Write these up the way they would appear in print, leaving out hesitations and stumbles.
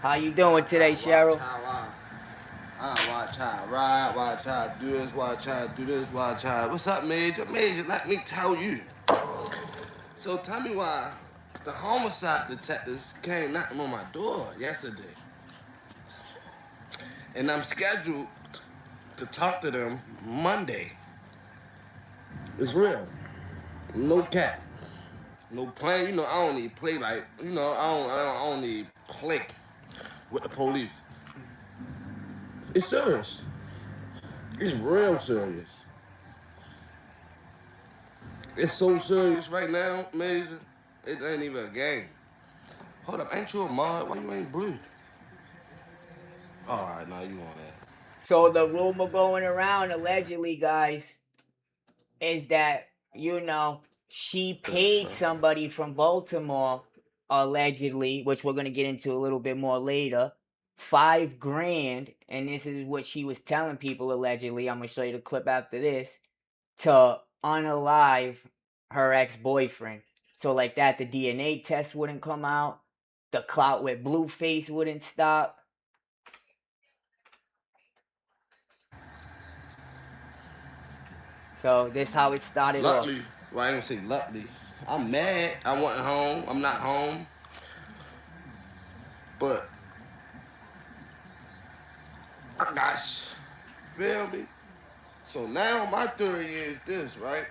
How you doing today, Watch Cheryl? how I watch how I ride, watch how I do this, watch how I do this, watch how. What's up, Major? Major, let me tell you. So tell me why the homicide detectives came knocking on my door yesterday, and I'm scheduled to talk to them Monday. It's real, no cap, no plan. You know I don't need play like I don't need play with the police. It's serious. It's real serious. It's so serious right now, Major. It ain't even a game. Hold up, ain't you a mod? Why you ain't blue? All right, now you on that. So the rumor going around allegedly, guys, is that she Yes, paid bro. somebody from Baltimore allegedly, which we're gonna get into a little bit more later. 5 grand, and this is what she was telling people allegedly. I'm gonna show you the clip after this to unalive her ex-boyfriend. So like that, the DNA test wouldn't come out. The clout with Blueface wouldn't stop. So this how it started off. Luckily, well, I ain't gonna say luckily. I'm mad. I wasn't home. I'm not home. But, gosh, feel me? So now my theory is this, right?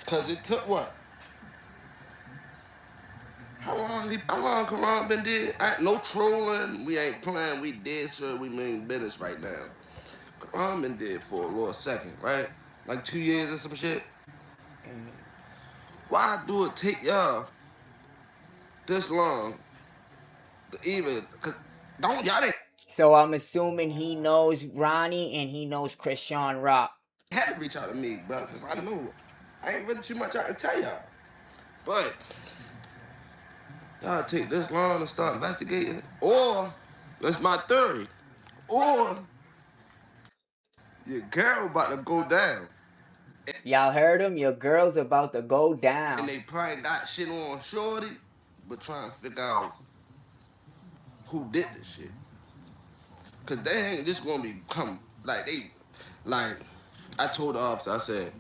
Cause it took what? How long Karan been dead? No trolling. We ain't playing. We dead, sir. We mean business right now. Karan been dead for a little second, right? Like 2 years or some shit. Why do it take y'all this long to even? Cause don't y'all didn't So I'm assuming he knows Ronnie and he knows Chrisean Rock. had to reach out to me, bro. Cause I know I ain't really too much I can tell y'all. But y'all take this long to start investigating, or that's my theory, or your girl about to go down. Y'all heard him? Your girl's about to go And down. they probably got shit on Shorty, but trying to figure out who did this shit. Cause they ain't just gonna become like I told the officer,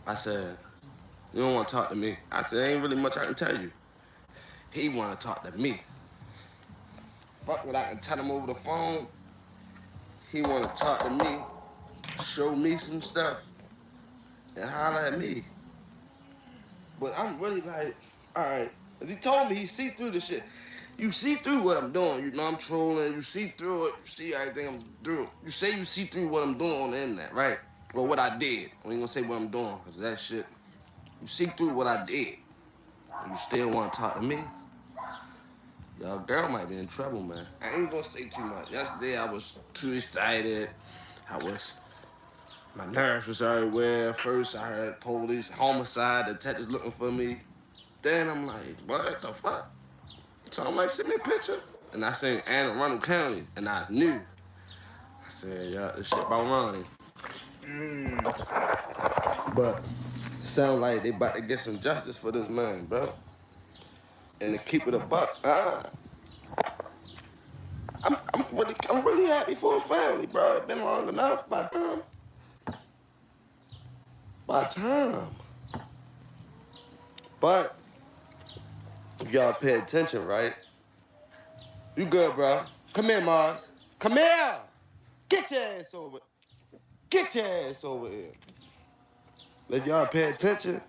I said, you don't wanna talk to me. I said, ain't really much I can tell you. He wanna talk to me. Fuck what I can tell him over the phone. He wanna talk to me, show me some stuff, and holler at me. But I'm really like, all right. Cause he told me he see through the shit. You see through what I'm doing. You know I'm trolling. You see through it. You see everything I'm doing. You say you see through what I'm doing on the internet, right? Well, what I did. I ain't gonna say what I'm doing, cause that shit. You see through what I did. You still want to talk to me? Your girl might be in trouble, man. I ain't gonna say too much. Yesterday I was too excited. I was My nerves was everywhere. First I heard police, homicide, detectives looking for me. Then I'm like, what the fuck? So I'm like, send me a picture. And I seen Anne Arundel County, and I knew. I said, yeah, this shit about Ronnie. But it sound like they about to get some justice for this man, bro. And to keep it a buck, I'm really happy for his family, bro. It's been long enough by time. But if y'all pay attention, right? You good, bro? Come here, Mars. Come here. Get your ass over. Get your ass over here. If y'all pay attention,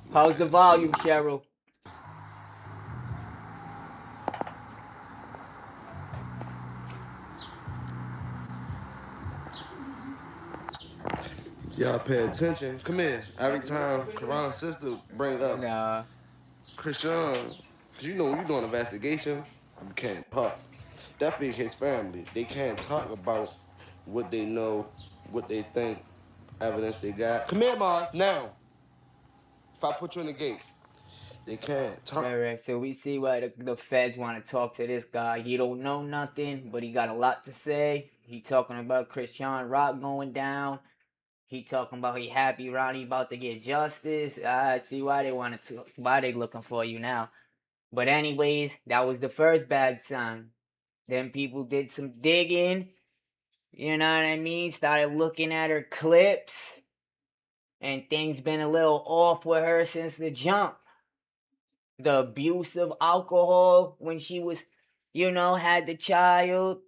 you'll How's the kind of see volume, what I'm saying. Cheryl? Y'all pay attention. Come here. Every time Karan's sister bring up Nah. Chrisean, cause you know when you're doing an investigation, you can't talk. Definitely his family. They can't talk about what they know, what they think, evidence they got. Come here, Mars, now. If I put you in the gate, they can't talk. All right, so we see why the feds want to talk to this guy. He don't know nothing, but he got a lot to say. He talking about Chrisean Rock going down. He talking about he happy Ronnie about to get justice. I see why they want to. Why they looking for you now? But anyways, that was the first bad sign. Then people did some digging, you know what I mean? Started looking at her clips, and things been a little off with her since the jump. The abuse of alcohol when she was, had the child.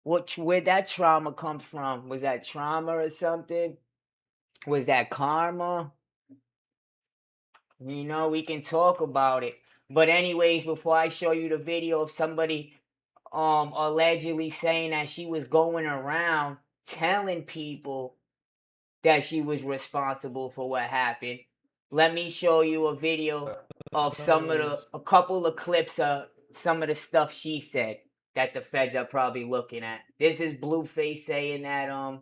Where'd that trauma come from? Was that trauma or something? Was that karma? We can talk about it. But anyways, before I show you the video of somebody allegedly saying that she was going around telling people that she was responsible for what happened, let me show you a video of a couple of clips of some of the stuff she said that the feds are probably looking at. This is Blueface saying that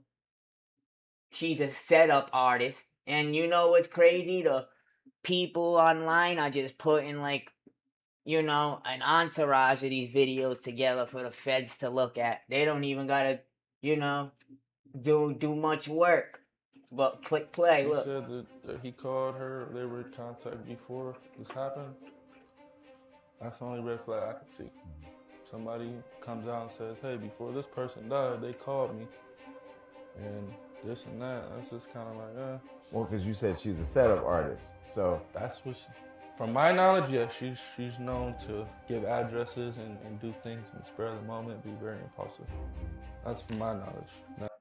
she's a setup artist. And you know what's crazy? The people online are just putting an entourage of these videos together for the feds to look at. They don't even gotta, do much work. But click play, look. He said that he called her, they were in contact before this happened. That's the only red flag I could see. Somebody comes out and says, hey, before this person died, they called me. And this and that, that's just kind of like, Well, because you said she's a setup artist, so. That's what from my knowledge, yeah, she's known to give addresses and do things in the spur of the moment, be very impulsive. That's from my knowledge.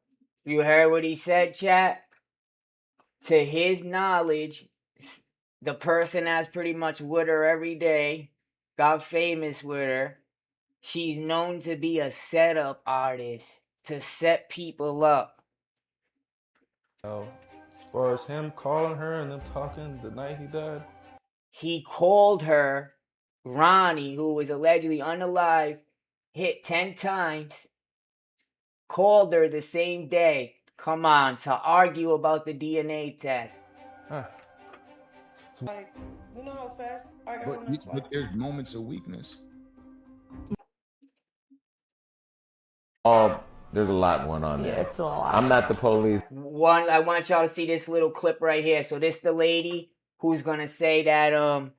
You heard what he said, chat? To his knowledge, the person that's pretty much with her every day, got famous with her, she's known to be a setup artist, to set people up. As far as him calling her and them talking the night he died, he called her, Ronnie, who was allegedly unalive, hit 10 times, called her the same day, come on, to argue about the DNA test. Like, you know how fast I got but there's moments of weakness. There's a lot going on there. Yeah, it's a lot. I'm not the police. I want y'all to see this little clip right here. So this the lady who's gonna say that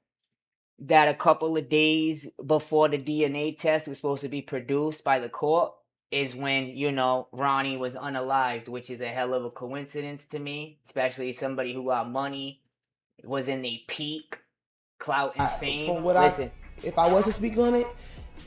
that a couple of days before the DNA test was supposed to be produced by the court is when, Ronnie was unalived, which is a hell of a coincidence to me, especially somebody who got money, was in the peak clout and fame. From what Listen. If I was to speak on it,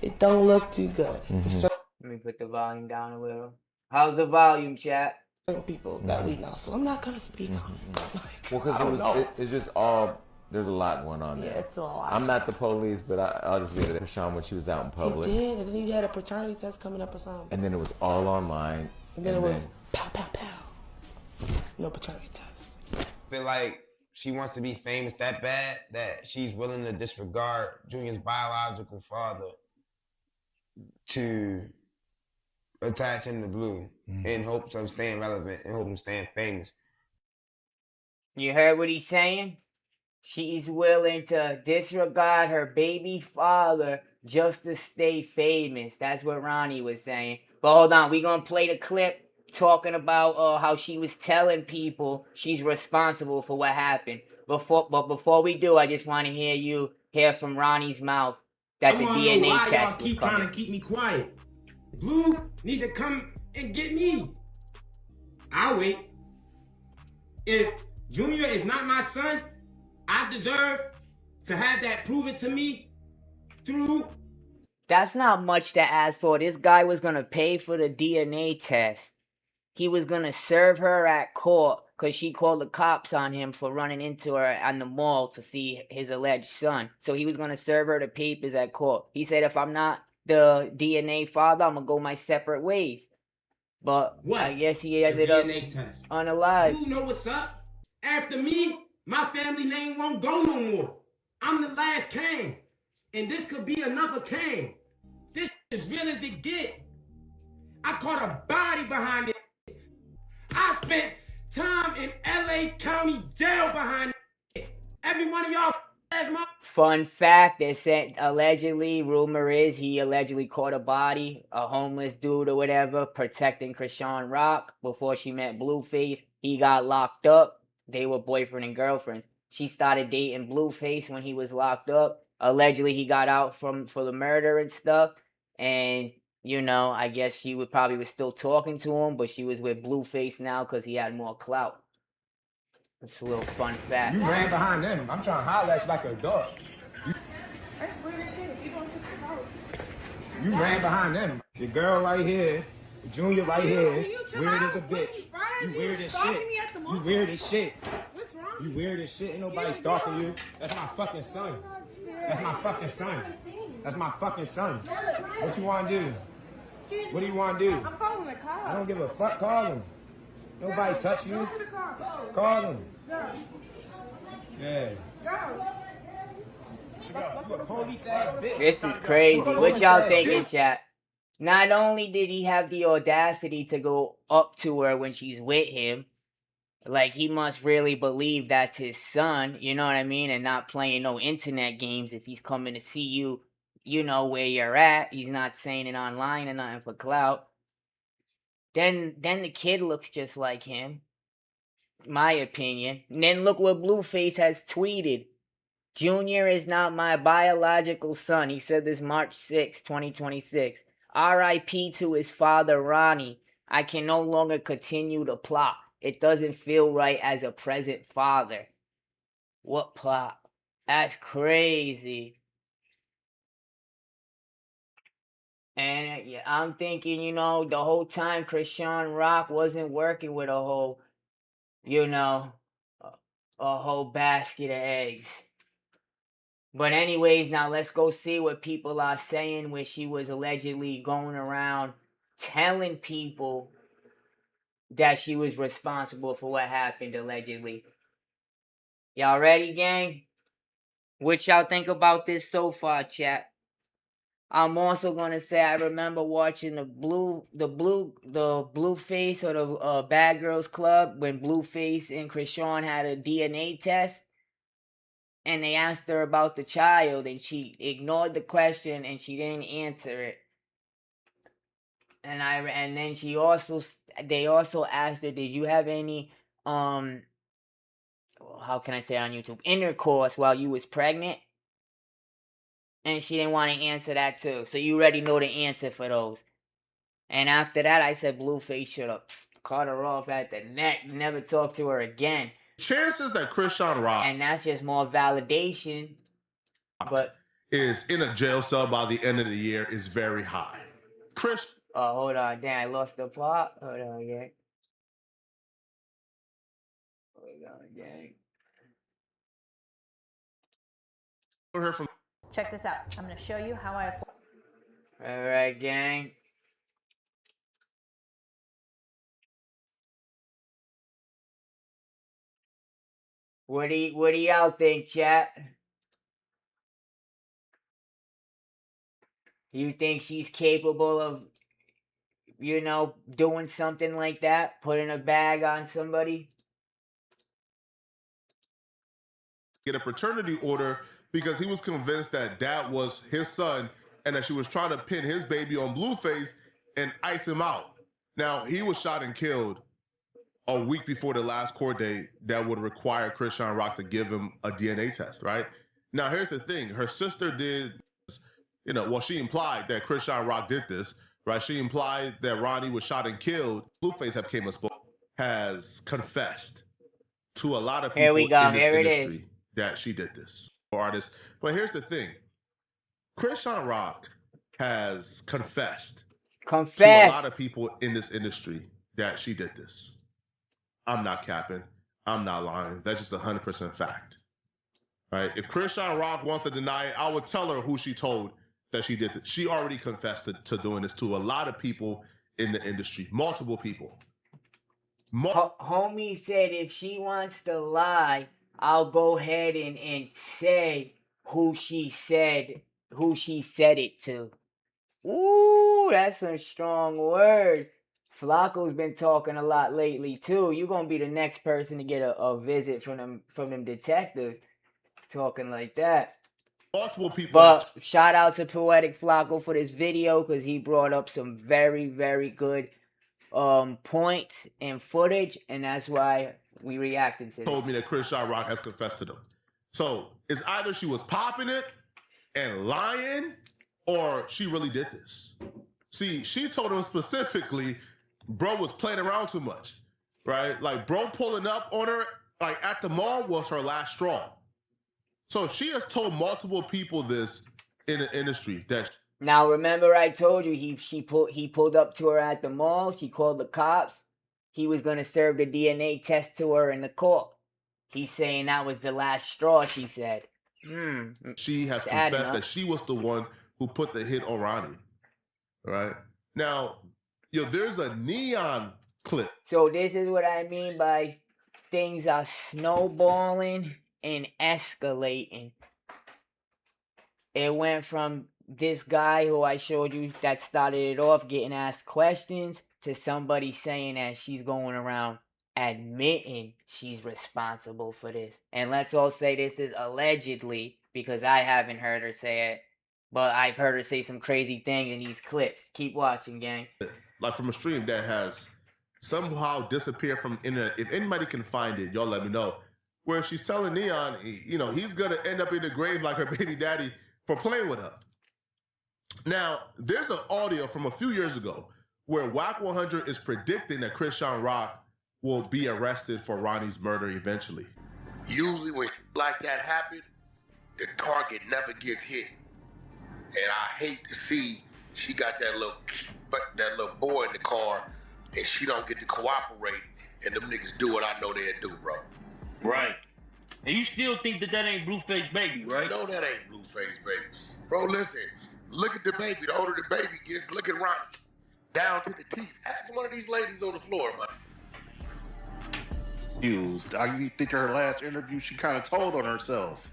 it don't look too good. For Let me put the volume down a little. How's the volume, chat? certain people that we know, so I'm not gonna speak on it. Well, because it's just all, there's a lot going on there. Yeah, it's a lot. I'm not the police, but I'll just leave it at Chrisean when she was out in public. He did, and then he had a paternity test coming up or something. And then it was all online. And then it was pow, pow, pow. No paternity test. I feel like she wants to be famous that bad that she's willing to disregard Junior's biological father to attach him to Blue in hopes of staying relevant, in hopes of staying famous. You heard what he's saying? She's willing to disregard her baby father just to stay famous. That's what Ronnie was saying. But hold on, we gonna play the clip talking about how she was telling people she's responsible for what happened. But before we do, I just want to hear from Ronnie's mouth that the DNA test y'all was keep coming. trying to keep me quiet. Blue need to come and get me. I'll wait. If Junior is not my son, I deserve to have that proven to me through. That's not much to ask for. This guy was gonna pay for the DNA test. He was gonna serve her at court because she called the cops on him for running into her at the mall to see his alleged son. So he was gonna serve her the papers at court. He said, if I'm not the DNA father, I'm gonna go my separate ways. But What? I guess he ended up DNA test. unalive. You know what's up? After me, my family name won't go no more. I'm the last Kane. And this could be another Kane. This is real as it get. I caught a body behind it. I spent time in LA County jail behind it. Every one of y'all ass my Fun fact, they said allegedly, rumor is he allegedly caught a body, a homeless dude or whatever, protecting Chrisean Rock before she met Blueface. He got locked up. They were boyfriend and girlfriends. She started dating Blueface when he was locked up. allegedly he got out for the murder and stuff, and you know, I guess she was still talking to him, but she was with Blueface now because he had more clout. It's a little fun fact. You ran behind them. I'm trying to holler at you like a dog. That's weird as shit. You gonna shoot the dog? You ran behind them. Your girl right here, Junior right here. You Weird as a bitch. You weird as shit. You weird as shit. What's wrong? You weird as shit. Ain't nobody stalking you. That's my fucking son. That's my fucking son. That's my fucking son. What you want to do? What do you want to do? I'm calling the cops. I don't give a fuck. Call him. Nobody touch you. Call him. Yeah. You a police ass bitch. This is crazy. What y'all thinking, chat? Not only did he have the audacity to go up to her when she's with him, like he must really believe that's his son, you know what I mean? And not playing no internet games if he's coming to see you, you know where you're at. He's not saying it online and nothing for clout. Then the kid looks just like him, my opinion. And then look what Blueface has tweeted. Junior is not my biological son. He said this March 6, 2026. R.I.P. to his father, Ronnie. I can no longer continue the plot. It doesn't feel right as a present father. What plot? That's crazy. And yeah, I'm thinking, you know, the whole time Chrisean Rock wasn't working with a whole, you know, a whole basket of eggs. But anyways, now let's go see what people are saying where she was allegedly going around telling people that she was responsible for what happened, allegedly. Y'all ready, gang? What y'all think about this so far, chat? I'm also gonna say I remember watching the Blueface or the Bad Girls Club when Blueface and Chrisean had a DNA test. And they asked her about the child, and she ignored the question, and she didn't answer it. And then they also asked her, did you have any how can I say it on YouTube, intercourse while you was pregnant? And she didn't want to answer that too. So you already know the answer for those. And after that, I said Blueface should have cut her off at the neck, never talk to her again. Chances that Chrisean Rock, and that's just more validation, but is in a jail cell by the end of the year is very high. Oh, hold on, damn, I lost the plot. Hold on, gang. Check this out. I'm going to show you how I afford. All right, gang. What do y'all think, chat? You think she's capable of, you know, doing something like that? Putting a bag on somebody? Get a paternity order because he was convinced that that was his son and that she was trying to pin his baby on Blueface and ice him out. Now, he was shot and killed a week before the last court date that would require Chrisean Rock to give him a DNA test, right? Now, here's the thing. Her sister did, you know, well, she implied that Chrisean Rock did this, right? She implied that Ronnie was shot and killed. Blueface has confessed to a lot of people in this industry that she did this. Artists. But here's the thing. Chrisean Rock has confessed to a lot of people in this industry that she did this. I'm not capping. I'm not lying. That's just 100% fact. Right? If Chrisean Rock wants to deny it, I would tell her who she told that she did this. She already confessed to doing this to a lot of people in the industry. Multiple people. Homie said if she wants to lie, I'll go ahead and say who she said it to. Ooh, that's some strong words. Flacco's been talking a lot lately too. You're gonna be the next person to get a visit from them detectives talking like that. Multiple people. But shout out to Poetic Flacco for this video because he brought up some very, very good points and footage, and that's why we reacted to this. Told me that Chrisean Rock has confessed to them. So it's either she was popping it and lying, or she really did this? See, she told him specifically, bro was playing around too much, right? Like, bro pulling up on her, like, at the mall was her last straw. So she has told multiple people this in the industry that. Now, remember I told you he pulled up to her at the mall. She called the cops. He was going to serve the DNA test to her in the court. He's saying that was the last straw, she said. She has confessed that she was the one who put the hit on Ronnie. Right? Now, there's a neon clip. So this is what I mean by things are snowballing and escalating. It went from this guy who I showed you that started it off getting asked questions to somebody saying that she's going around admitting she's responsible for this. And let's all say this is allegedly, because I haven't heard her say it, but I've heard her say some crazy things in these clips. Keep watching, gang. Like from a stream that has somehow disappeared from internet. If anybody can find it, y'all let me know. Where she's telling Neon, he's gonna end up in the grave like her baby daddy for playing with her. Now, there's an audio from a few years ago where Wack 100 is predicting that Chrisean Rock will be arrested for Ronnie's murder eventually. Usually when like that happens, the target never gets hit. And I hate to see she got that little boy in the car and she don't get to cooperate and them niggas do what I know they'll do, bro. Right. And you still think that ain't Blueface baby, right? No, that ain't Blueface baby. Bro, listen, look at the baby. The older the baby gets, look at Ronnie. Down to the teeth. Ask one of these ladies on the floor, man. I think her last interview, she kind of told on herself.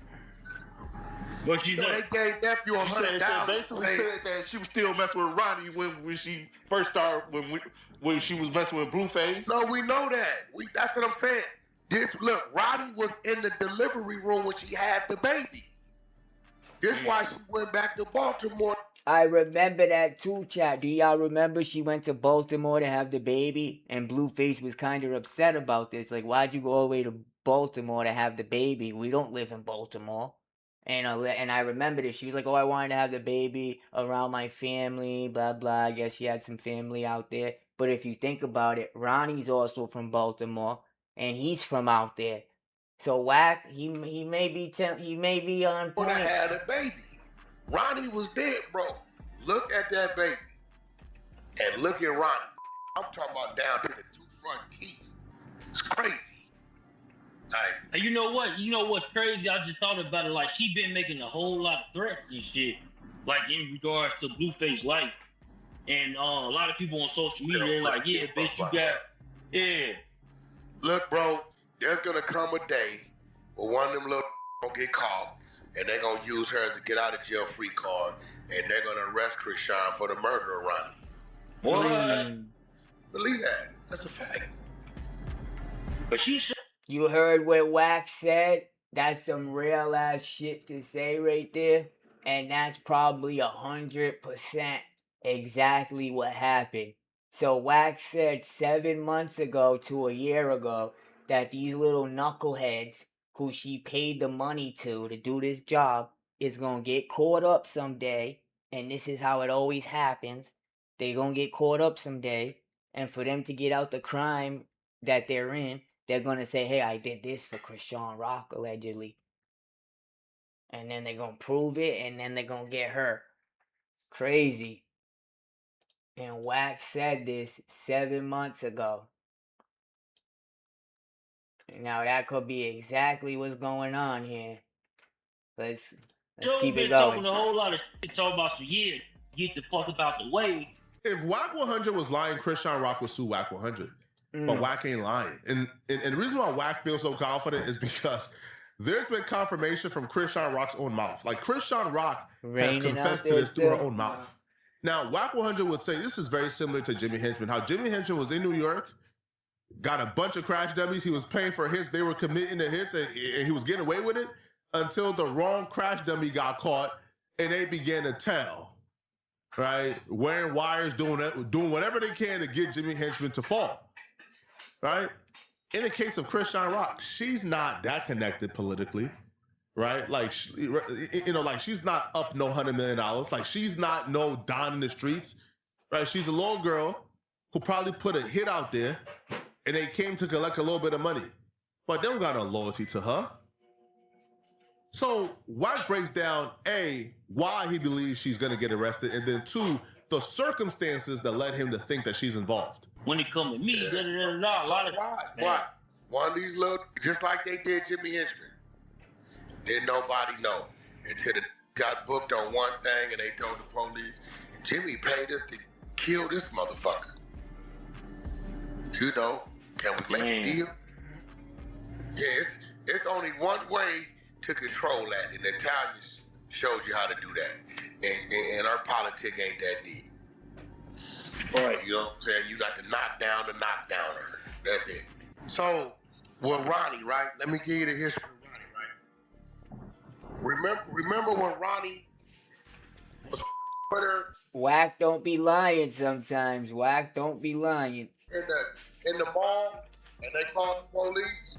But she they gave nephew $100. Basically said that she was still messing with Ronnie when she first started, when she was messing with Blueface. No, we know that. That's what I'm saying. Look, Ronnie was in the delivery room when she had the baby. This is why she went back to Baltimore. I remember that too, chat. Do y'all remember she went to Baltimore to have the baby? And Blueface was kind of upset about this. Like, why'd you go all the way to Baltimore to have the baby? We don't live in Baltimore. And I remember this. She was like, oh, I wanted to have the baby around my family, blah, blah. I guess she had some family out there. But if you think about it, Ronnie's also from Baltimore. And he's from out there. So Wack, he may be on point. When I had a baby. Ronnie was dead, bro. Look at that baby. And look at Ronnie. I'm talking about down to the two front teeth. It's crazy. Like, and you know what? You know what's crazy? I just thought about it. Like, she been making a whole lot of threats and shit. Like, in regards to Blueface life. And a lot of people on social media, they're like, yeah, bitch, you got... Yeah. Look, bro, there's gonna come a day where one of them little gonna get caught. And they're going to use her as a get out of jail free card. And they're going to arrest Chrisean for the murder of Ronnie. What? Believe that. That's a fact. But you heard what Wack said? That's some real ass shit to say right there. And that's probably 100% exactly what happened. So Wack said 7 months ago to a year ago that these little knuckleheads who she paid the money to do this job is gonna get caught up someday, and this is how it always happens. They gonna get caught up someday, and for them to get out the crime that they're in, they're gonna say, hey, I did this for Chrisean Rock, allegedly. And then they're gonna prove it, and then they're gonna get her. Crazy. And Wack said this 7 months ago. Now that could be exactly what's going on here. Let's keep it going. Talking a whole lot of shit, talking about some get the fuck about the way. If Wack 100 was lying, Chrisean Rock would sue Wack 100. But Wack ain't lying. And the reason why Wack feels so confident is because there's been confirmation from Chrisean Rock's own mouth. Like, Chrisean Rock has confessed to this through her own mouth. Now, Wack 100 would say this is very similar to Jimmy Henchman. How Jimmy Henchman was in New York, got a bunch of crash dummies. He was paying for hits. They were committing the hits, and he was getting away with it until the wrong crash dummy got caught, and they began to tell, right? Wearing wires, doing whatever they can to get Jimmy Henchman to fall, right? In the case of Chrisean Rock, she's not that connected politically, right? Like, like she's not up no $100 million. Like she's not no Don in the streets, right? She's a little girl who probably put a hit out there and they came to collect a little bit of money, but they don't got no loyalty to her. So Wack breaks down A, why he believes she's gonna get arrested, and then 2, the circumstances that led him to think that she's involved. When it come to me, a lot of Why? One of these little, just like they did Jimmy Henchman. Didn't nobody know until they got booked on one thing and they told the police, Jimmy paid us to kill this motherfucker. You know, can we make a deal? Yeah, it's only one way to control that, and the Italians showed you how to do that. And our politics ain't that deep. Right. You know what I'm saying? You got to knock down the knockdowner. That's it. So, with Ronnie, right? Let me give you the history of Ronnie, right? Remember when Ronnie was with her? Wack don't be lying sometimes. Wack don't be lying. In the mall, and they called the police.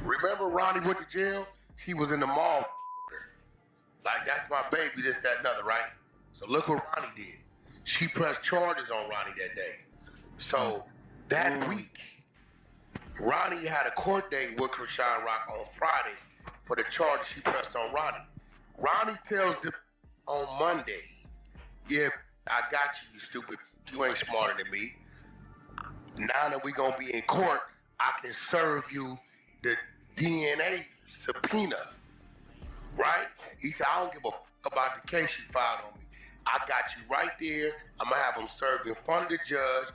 Remember Ronnie went to jail? He was in the mall. Like, that's my baby, this, that, and other, right? So look what Ronnie did. She pressed charges on Ronnie that day. So that week, Ronnie had a court date with Chrisean Rock on Friday for the charges she pressed on Ronnie. Ronnie tells them on Monday, yeah, I got you, you stupid. You ain't smarter than me. Now that we gonna be in court, I can serve you the DNA subpoena, right? He said, I don't give a f about the case you filed on me. I got you right there. I'm gonna have them served in front of the judge.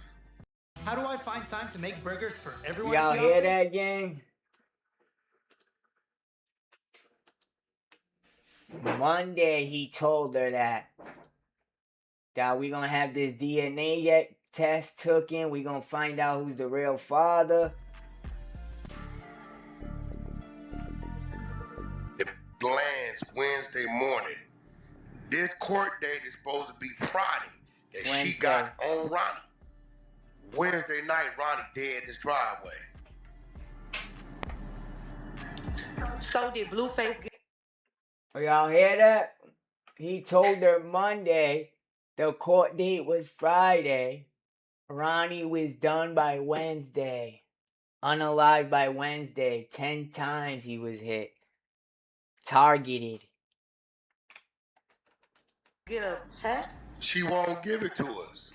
How do I find time to make burgers for everyone? Y'all hear that, gang? Monday, he told her that we gonna have this DNA test taken. We gonna find out who's the real father. It lands Wednesday morning. This court date is supposed to be Friday that she got on Ronnie. Wednesday night, Ronnie dead in his driveway. So did Blueface get... Y'all hear that? He told her Monday. The court date was Friday. Ronnie was done by Wednesday. Unalive by Wednesday. 10 times he was hit. Targeted. Get a test? She won't give it to us.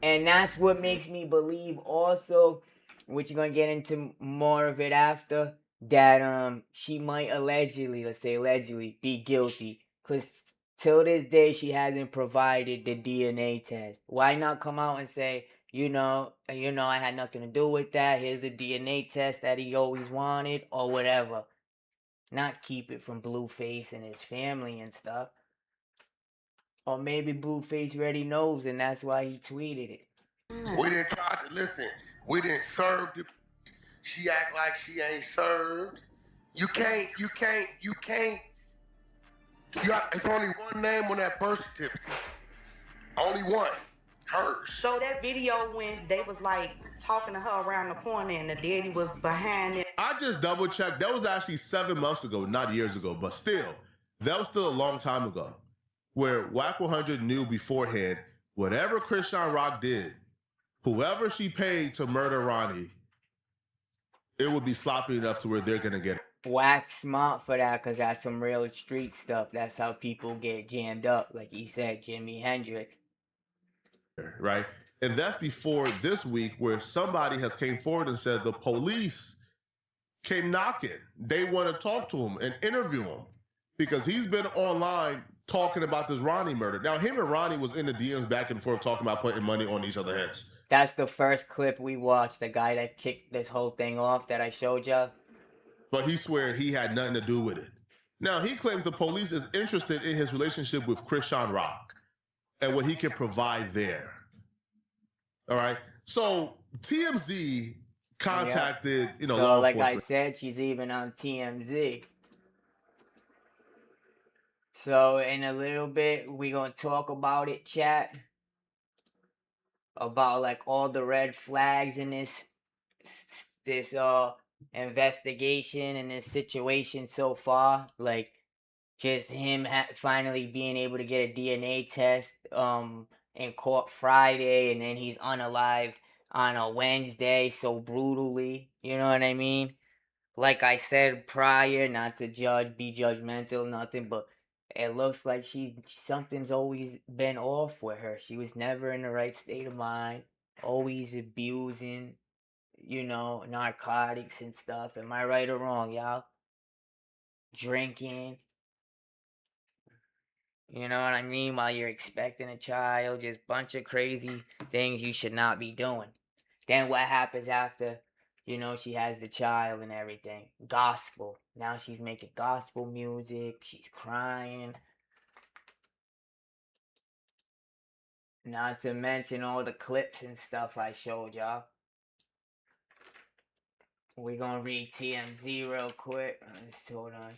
And that's what makes me believe also, which you're going to get into more of it after, that she might allegedly, let's say allegedly, be guilty. Because till this day, she hasn't provided the DNA test. Why not come out and say, you know, I had nothing to do with that. Here's the DNA test that he always wanted, or whatever. Not keep it from Blueface and his family and stuff. Or maybe Blueface already knows, and that's why he tweeted it. We didn't try to listen. We didn't serve the. She act like she ain't served. You can't. It's only one name on that birth certificate. Only one. Hers. So that video when they was like talking to her around the corner and the daddy was behind it. I just double checked. That was actually 7 months ago, not years ago, but still, that was still a long time ago. Where Wack 100 knew beforehand, whatever Chrisean Rock did, whoever she paid to murder Ronnie, it would be sloppy enough to where they're going to get it. Wack smart for that because that's some real street stuff. That's how people get jammed up, like he said, Jimi Hendrix. Right? And that's before this week where somebody has came forward and said the police came knocking. They want to talk to him and interview him because he's been online talking about this Ronnie murder. Now, him and Ronnie was in the DMs back and forth talking about putting money on each other's heads. That's the first clip we watched, the guy that kicked this whole thing off that I showed y'all. But he swear he had nothing to do with it. Now, he claims the police is interested in his relationship with Chrisean Rock and what he can provide there. All right? So, TMZ contacted, so law like enforcement. I said, she's even on TMZ. So in a little bit, we're going to talk about it, chat. About like all the red flags in this investigation in this situation so far. Like, just him finally being able to get a DNA test in court Friday, and then he's unalived on a Wednesday so brutally. You know what I mean? Like I said prior, not to be judgmental, nothing, but it looks like something's always been off with her. She was never in the right state of mind, always abusing, narcotics and stuff. Am I right or wrong, y'all? Drinking, you know what I mean? While you're expecting a child, just bunch of crazy things you should not be doing. Then what happens after, she has the child and everything? Gospel. Now she's making gospel music. She's crying. Not to mention all the clips and stuff I showed y'all. We're gonna read TMZ real quick. Hold on.